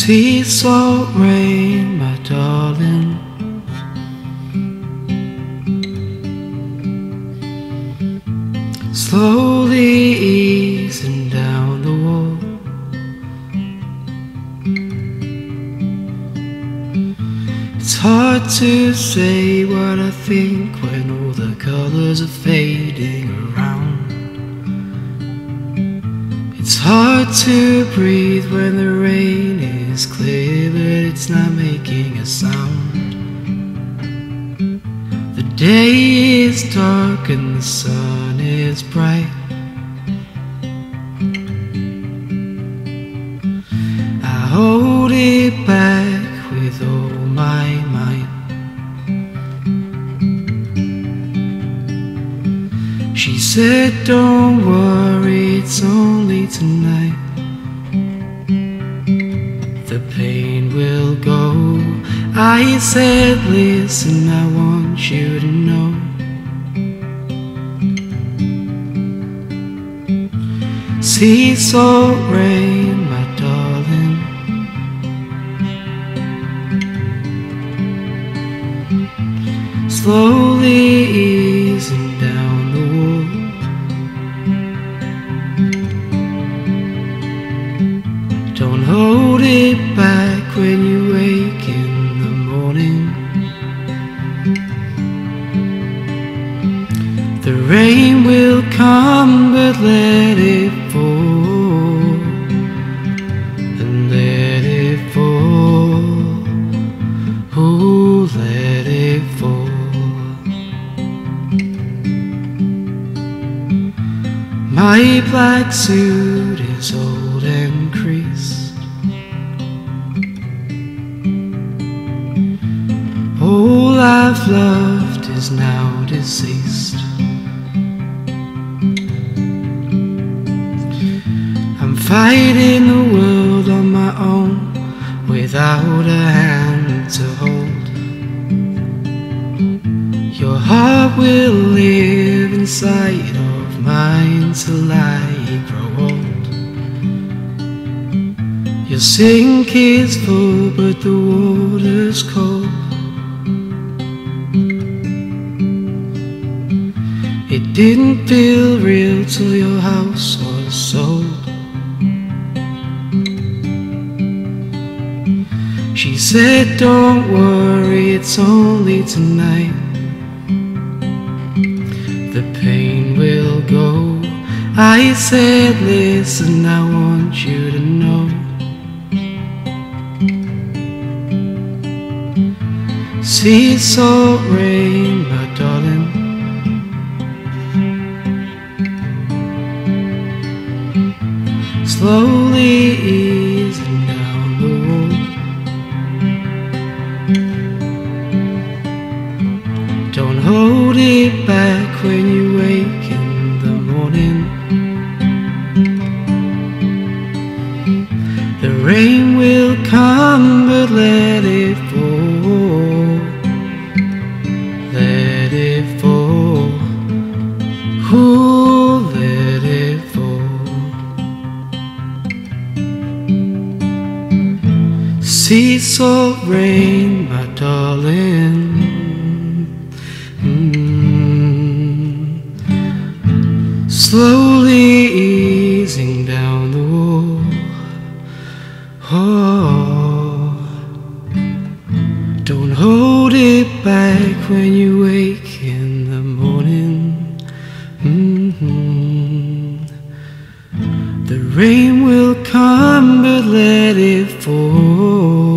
Sea salt rain, my darling, slowly easing down the wall. It's hard to say what I think when all the colors are fading around. It's hard to breathe when the rain is clear, but it's not making a sound. The day is dark and the sun is bright. I hold it back with all my might. She said, don't worry, it's only tonight. The pain will go. I said, listen, I want you to know. Sea salt rain, my darling, slowly easing down the wall. Don't hold it back when you wake in the morning. The rain will come, but let it fall, and let it fall, oh, let it fall. My black suit is old and creased. All I've loved is now deceased. I'm fighting the world on my own without a hand to hold. Your heart will live inside of mine till I grow old. Your sink is full but the water's cold. It didn't feel real till your house was sold. She said, don't worry, it's only tonight. The pain will go. I said, listen, I want you to know. Sea salt rain, my darling, slowly easing down the wall. Don't hold it back when you wake in the morning. The rain will come, but let it fall, let it fall, ooh, let it fall. Sea salt rain, my darling, slowly easing down the wall. Oh, don't hold it back when you wake in the morning. The rain will come, but let it fall.